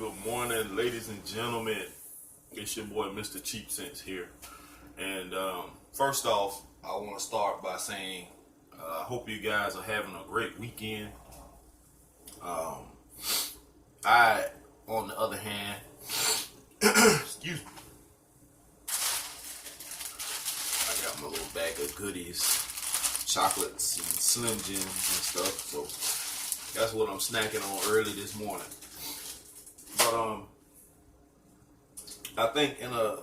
Good morning, ladies and gentlemen. It's your boy, Mr. Cheap Sense here. And first off, I want to start by saying I hope you guys are having a great weekend. I, on the other hand, excuse me, I got my little bag of goodies, chocolates and Slim Jims and stuff. So that's what I'm snacking on early this morning. But I think in a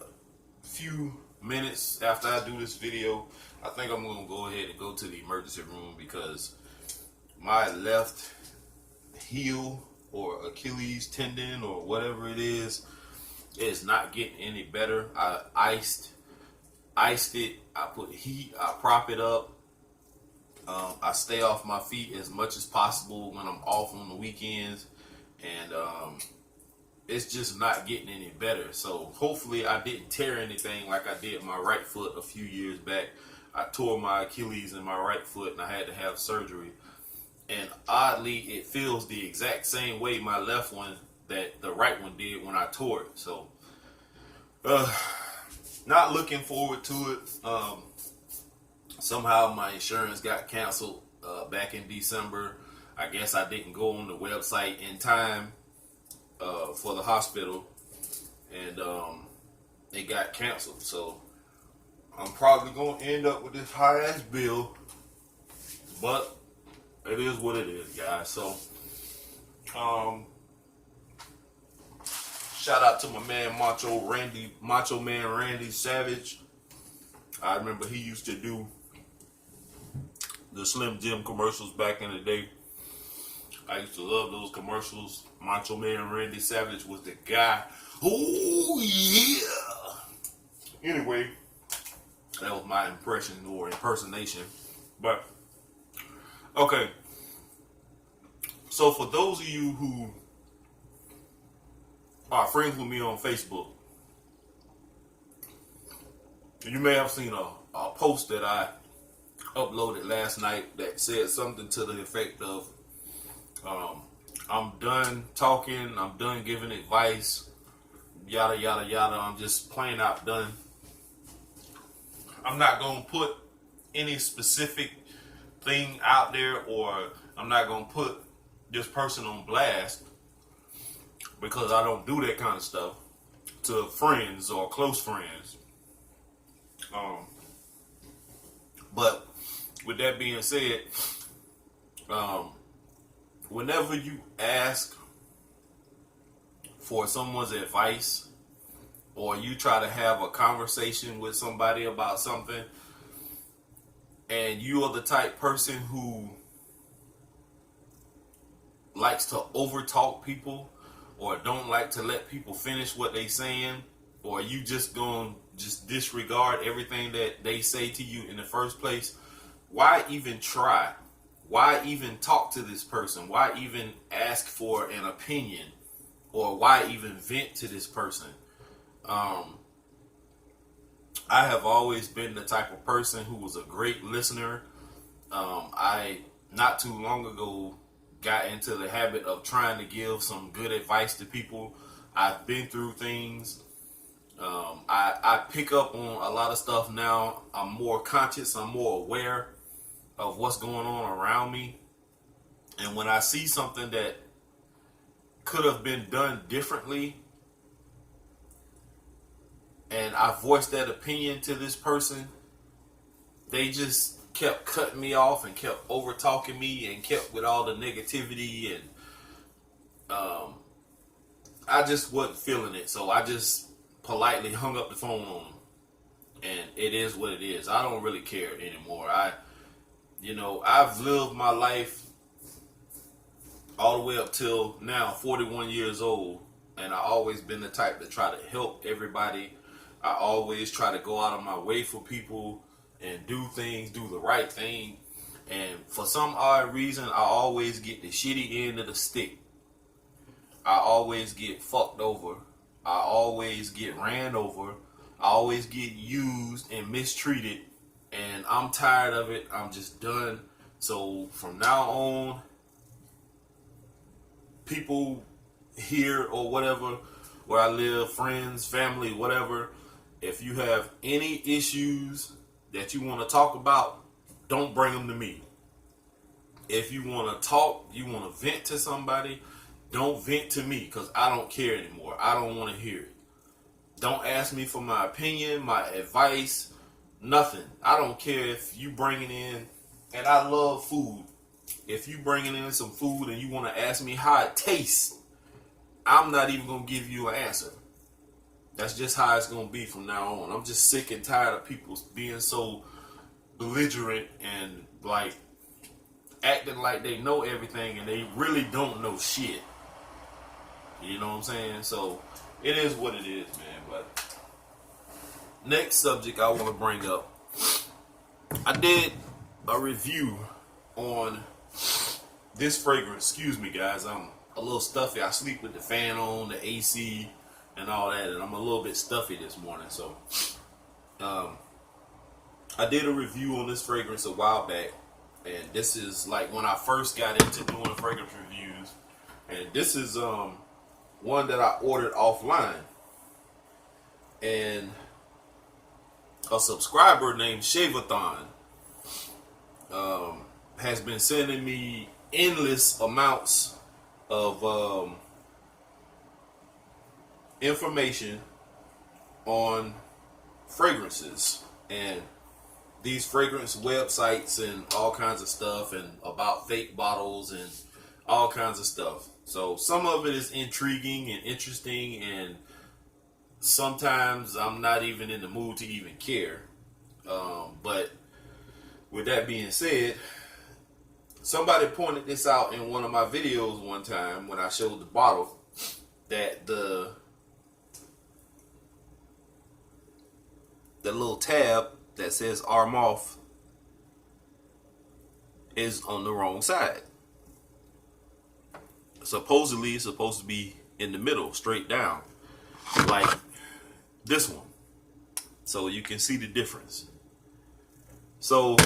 few minutes after I do this video, I think I'm gonna go ahead and go to the emergency room because my left heel or Achilles tendon or whatever it is not getting any better. I iced it. I put heat. I prop it up. I stay off my feet as much as possible when I'm off on the weekends, and it's just not getting any better. So hopefully I didn't tear anything like I did my right foot a few years back. I tore my Achilles in my right foot and I had to have surgery. And oddly, it feels the exact same way my left one that the right one did when I tore it. So not looking forward to it. Somehow my insurance got canceled back in December. I guess I didn't go on the website in time for the hospital, and it got canceled. So I'm probably going to end up with this high ass bill, but it is what it is, guys. So shout out to my man Macho Man Randy Savage. I remember he used to do the Slim Jim commercials back in the day. I used to love those commercials. Macho Man Randy Savage was the guy. Oh yeah. Anyway, that was my impression or impersonation. But okay. So for those of you who are friends with me on Facebook, you may have seen a post that I uploaded last night that said something to the effect of, I'm done talking, I'm done giving advice, yada yada yada, I'm just plain out done. I'm not going to put any specific thing out there, or I'm not going to put this person on blast, because I don't do that kind of stuff to friends or close friends. But with that being said, whenever you ask for someone's advice or you try to have a conversation with somebody about something, and you are the type person who likes to overtalk people or don't like to let people finish what they saying, or you just gonna just disregard everything that they say to you in the first place, why even try? Why even talk to this person? Why even ask for an opinion? Or why even vent to this person? I have always been the type of person who was a great listener. I, not too long ago, got into the habit of trying to give some good advice to people. I've been through things. I pick up on a lot of stuff now. I'm more conscious. I'm more aware of what's going on around me. And when I see something that could have been done differently, and I voiced that opinion to this person, they just kept cutting me off and kept over talking me and kept with all the negativity, and I just wasn't feeling it. So I just politely hung up the phone on them, and it is what it is. I don't really care anymore. I've lived my life all the way up till now, 41 years old, and I've always been the type to try to help everybody. I always try to go out of my way for people and do the right thing. And for some odd reason, I always get the shitty end of the stick. I always get fucked over. I always get ran over. I always get used and mistreated. And I'm tired of it. I'm just done. So from now on, people here or whatever, where I live, friends, family, whatever, if you have any issues that you want to talk about, don't bring them to me. If you want to talk, you want to vent to somebody, don't vent to me, because I don't care anymore. I don't want to hear it. Don't ask me for my opinion, my advice, nothing. I don't care if you bringing in, and I love food. If you bringing in some food and you want to ask me how it tastes, I'm not even going to give you an answer. That's just how it's going to be from now on. I'm just sick and tired of people being so belligerent and like acting like they know everything and they really don't know shit. You know what I'm saying? So it is what it is, man. But next subject I want to bring up. I did a review on this fragrance. Excuse me, guys. I'm a little stuffy. I sleep with the fan on, the AC, and all that, and I'm a little bit stuffy this morning. So, I did a review on this fragrance a while back, and this is like when I first got into doing fragrance reviews, and this is one that I ordered offline, and a subscriber named Shavathon has been sending me endless amounts of information on fragrances and these fragrance websites and all kinds of stuff, and about fake bottles and all kinds of stuff. So some of it is intriguing and interesting, and sometimes I'm not even in the mood to even care. But with that being said, somebody pointed this out in one of my videos one time when I showed the bottle, that the little tab that says arm off is on the wrong side. Supposedly it's supposed to be in the middle, straight down, like this one, so you can see the difference. So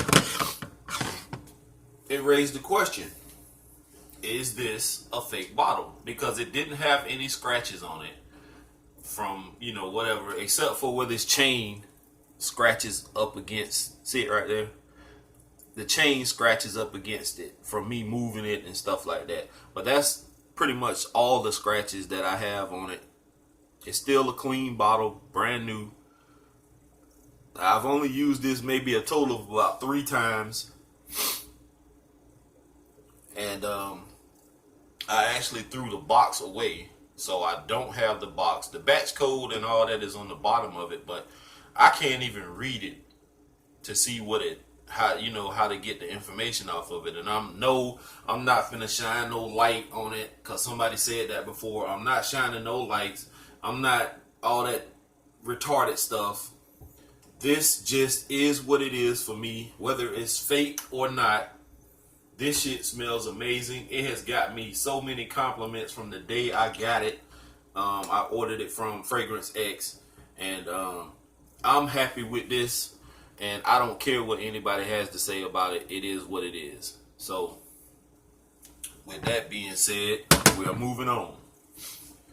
it raised the question, is this a fake bottle? Because it didn't have any scratches on it from, you know, whatever, except for where this chain scratches up against, see it right there? The chain scratches up against it from me moving it and stuff like that. But that's pretty much all the scratches that I have on it. It's still a clean bottle, brand new. I've only used this maybe a total of about 3 times. And I actually threw the box away, so I don't have the box. The batch code and all that is on the bottom of it, but I can't even read it to see what it, how, you know, how to get the information off of it. And I'm not finna shine no light on it, because somebody said that before. I'm not shining no lights. I'm not all that retarded stuff. This just is what it is for me, whether it's fake or not. This shit smells amazing. It has got me so many compliments from the day I got it. I ordered it from Fragrance X, and I'm happy with this, and I don't care what anybody has to say about it. It is what it is. So with that being said, we are moving on.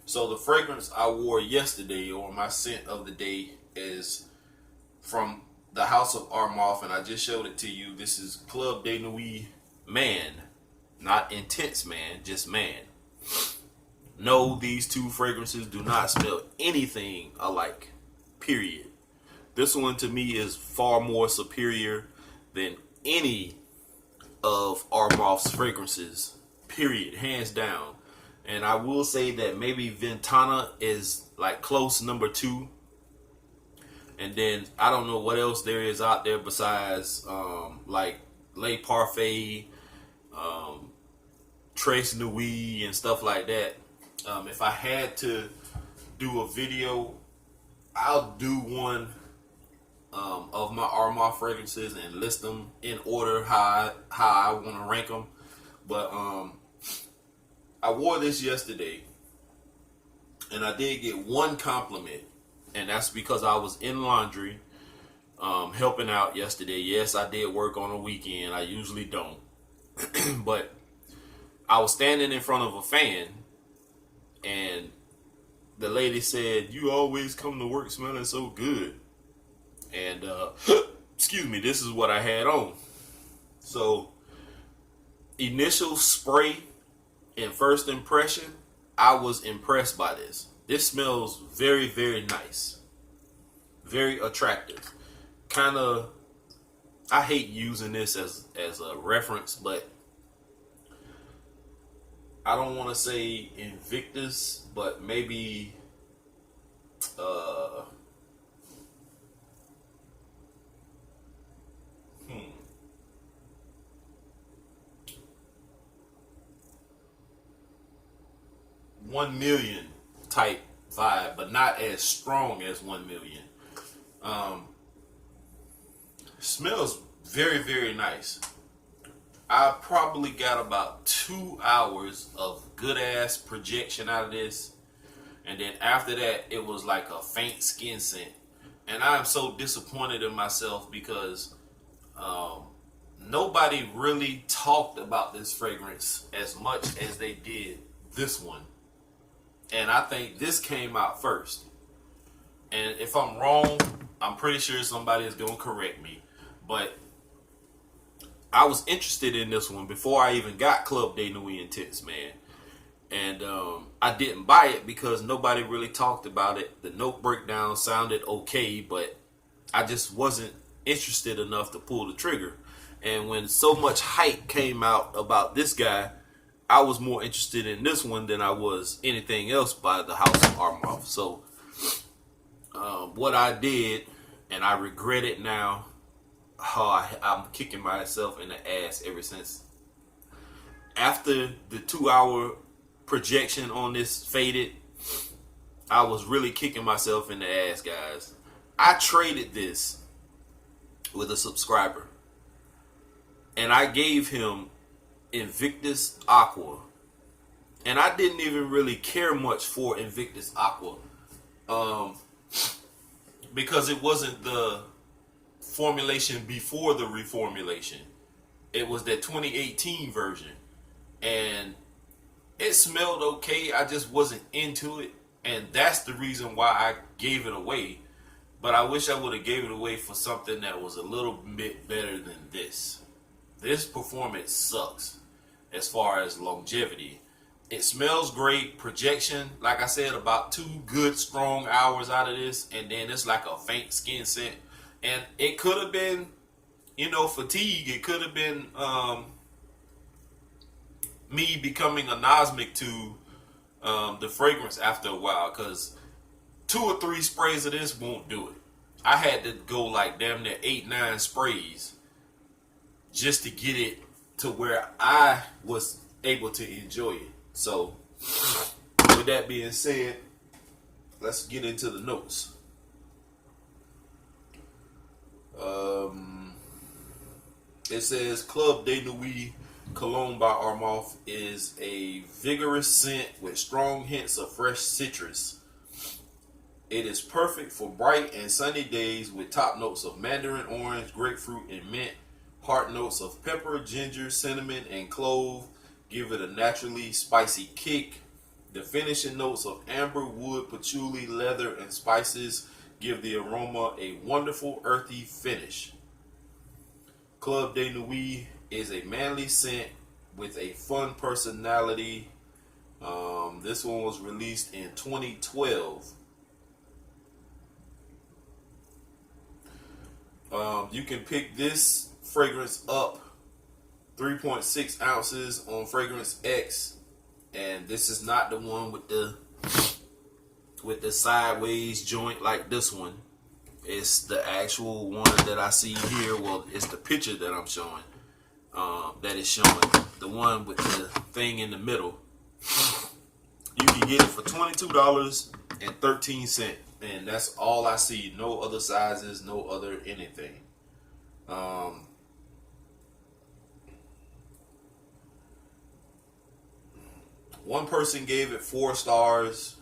So the fragrance I wore yesterday, or my scent of the day, is from the House of Armaf, and I just showed it to you. This is Club de Nuit Man, not Intense Man, just Man. No, these two fragrances do not smell anything alike, period. This one to me is far more superior than any of Armaf's fragrances, period, hands down. And I will say that maybe Ventana is like close number 2. And then I don't know what else there is out there besides like Le Parfait, Trace Nuit, and stuff like that. If I had to do a video, I'll do one of my Armaf fragrances and list them in order how I want to rank them. But I wore this yesterday, and I did get one compliment. And that's because I was in laundry, helping out yesterday. Yes, I did work on a weekend. I usually don't. But I was standing in front of a fan, And the lady said, "You always come to work smelling so good." And excuse me, this is what I had on. So initial spray and first impression, I was impressed by this. This smells very, very nice. Very attractive. Kind of, I hate using this as a reference, but I don't want to say Invictus, but maybe uh 1 million type vibe, but not as strong as 1 million. Um, Smells very, very nice. I probably got about 2 hours of good ass projection out of this. And then after that, it was like a faint skin scent. And I am so disappointed in myself because um, nobody really talked about this fragrance as much as they did this one. And I think this came out first. And if I'm wrong, I'm pretty sure somebody is going to correct me. But I was interested in this one before I even got Club de Nuit Intense, man. And I didn't buy it because nobody really talked about it. The note breakdown sounded okay, but I just wasn't interested enough to pull the trigger. And when so much hype came out about this guy, I was more interested in this one than I was anything else by the House of Armagh. So what I did, and I regret it now, I'm kicking myself in the ass ever since. After the 2 hour projection on this faded, I was really kicking myself in the ass, guys. I traded this with a subscriber, and I gave him Invictus Aqua, and I didn't even really care much for Invictus Aqua because it wasn't the formulation before the reformulation. It was the 2018 version, and it smelled okay. I just wasn't into it, and that's the reason why I gave it away. But I wish I would have gave it away for something that was a little bit better than this. This performance sucks as far as longevity. It smells great. Projection, like I said, about 2 good strong hours out of this, and then it's like a faint skin scent. And it could have been, fatigue. It could have been me becoming anosmic to the fragrance after a while, because 2 or 3 sprays of this won't do it. I had to go like damn near 8-9 sprays just to get it to where I was able to enjoy it. So with that being said, let's get into the notes. It says Club de Nuit Cologne by Armagh is a vigorous scent with strong hints of fresh citrus. It is perfect for bright and sunny days with top notes of mandarin orange, grapefruit, and mint. Heart notes of pepper, ginger, cinnamon, and clove give it a naturally spicy kick. The finishing notes of amber, wood, patchouli, leather, and spices give the aroma a wonderful earthy finish. Club de Nuit is a manly scent with a fun personality. This one was released in 2012. You can pick this fragrance up 3.6 ounces on Fragrance X, and this is not the one with the sideways joint like this one. It's the actual one that I see here. Well, it's the picture that I'm showing that is showing, the one with the thing in the middle. You can get it for $22.13, and that's all I see. No other sizes, no other anything. One person gave it 4 stars.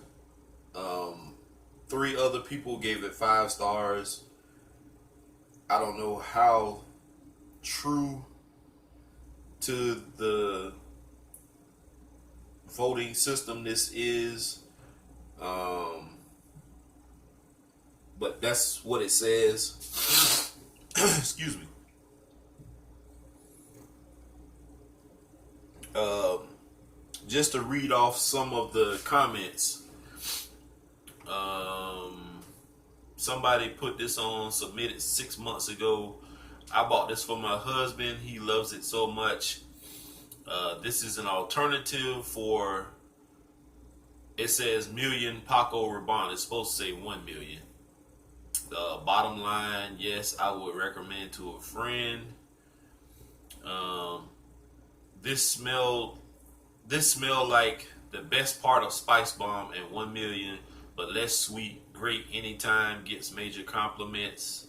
3 other people gave it 5 stars. I don't know how true to the voting system this is. But that's what it says. Excuse me. Just to read off some of the comments. Somebody put this on, submitted 6 months ago. I bought this for my husband. He loves it so much. This is an alternative for, it says million Paco Rabanne. It's supposed to say 1 million. Bottom line, yes, I would recommend to a friend. This smell like the best part of Spice Bomb and 1 million, but less sweet. Great anytime, gets major compliments.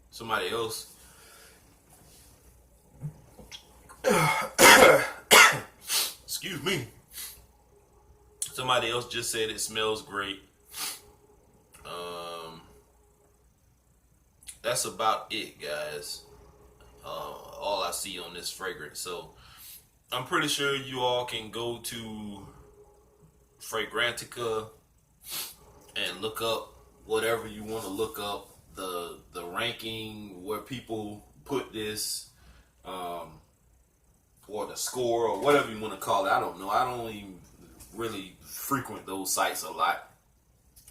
Somebody else. Excuse me. Somebody else just said it smells great. That's about it, guys. All I see on this fragrance. So I'm pretty sure you all can go to Fragrantica and look up whatever you want to look up, the ranking, where people put this, or the score, or whatever you want to call it. I don't know. I don't even really frequent those sites a lot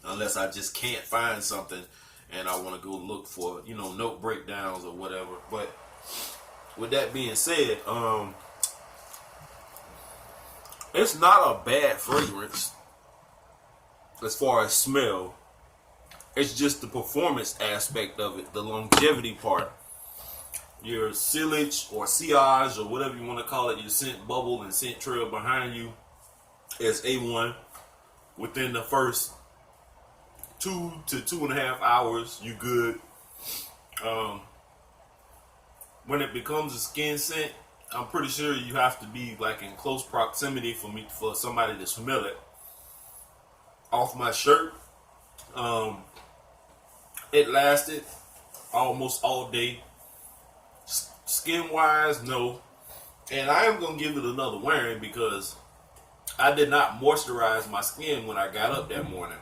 unless I just can't find something and I want to go look for, note breakdowns or whatever. But with that being said, it's not a bad fragrance as far as smell. It's just the performance aspect of it, the longevity part. Your sillage or sillage or whatever you want to call it, your scent bubble and scent trail behind you is A1. Within the first 2 to 2.5 hours, you good. When it becomes a skin scent, I'm pretty sure you have to be like in close proximity for somebody to smell it. Off my shirt, it lasted almost all day. Skin wise, no. And I am gonna give it another wearing because I did not moisturize my skin when I got up that morning.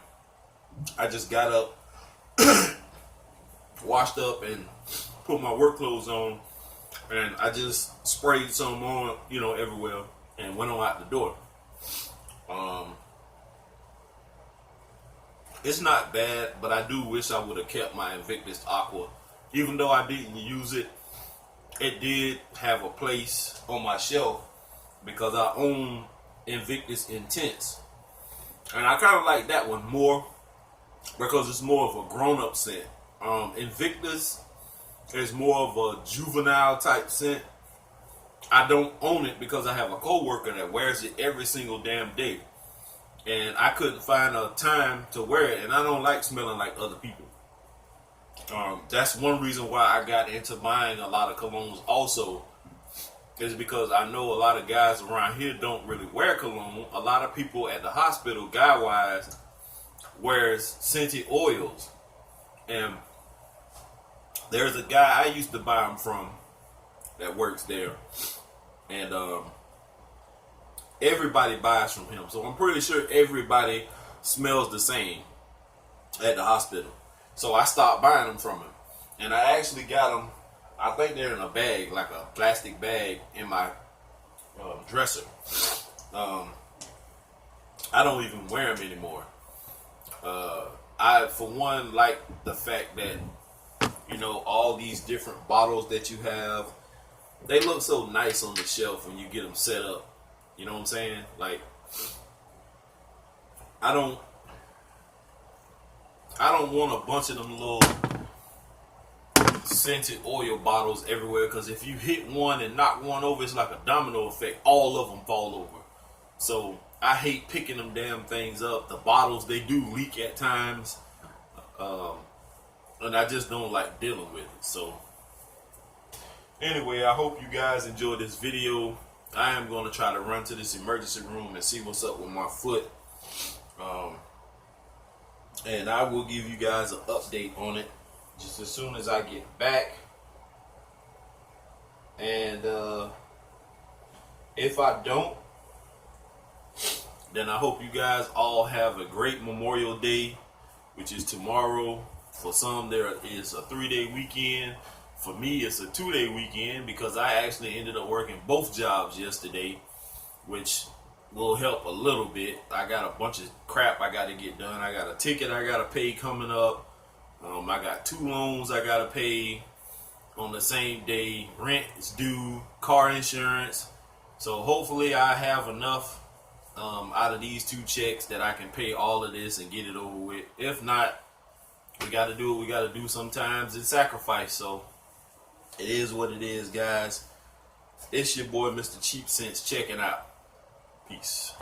I just got up, washed up, and put my work clothes on, and I just sprayed some on, everywhere, and went on out the door. It's not bad, but I do wish I would have kept my Invictus Aqua. Even though I didn't use it, it did have a place on my shelf because I own Invictus Intense. And I kind of like that one more because it's more of a grown-up scent. Invictus is more of a juvenile type scent. I don't own it because I have a coworker that wears it every single damn day. And I couldn't find a time to wear it. And I don't like smelling like other people. That's one reason why I got into buying a lot of colognes also, is because I know a lot of guys around here don't really wear cologne. A lot of people at the hospital, guy-wise, wears scented oils. And there's a guy I used to buy them from that works there. And everybody buys from him. So I'm pretty sure everybody smells the same at the hospital. So I stopped buying them from him. And I actually got them, I think they're in a bag, like a plastic bag in my dresser. I don't even wear them anymore. I, for one, like the fact that, all these different bottles that you have, they look so nice on the shelf when you get them set up. You know what I'm saying? Like, I don't want a bunch of them little scented oil bottles everywhere, because if you hit one and knock one over, it's like a domino effect. All of them fall over. So I hate picking them damn things up. The bottles, they do leak at times. And I just don't like dealing with it. So anyway, I hope you guys enjoyed this video. I am going to try to run to this emergency room and see what's up with my foot. And I will give you guys an update on it just as soon as I get back. And if I don't, then I hope you guys all have a great Memorial Day, which is tomorrow. For some, there is a 3-day weekend. For me, it's a 2-day weekend because I actually ended up working both jobs yesterday, which will help a little bit. I got a bunch of crap I got to get done. I got a ticket I got to pay coming up. I got 2 loans I got to pay on the same day. Rent is due, car insurance. So hopefully I have enough out of these 2 checks that I can pay all of this and get it over with. If not, we got to do what we got to do sometimes and sacrifice. So it is what it is, guys. It's your boy, Mr. Cheap Sense, checking out. Peace.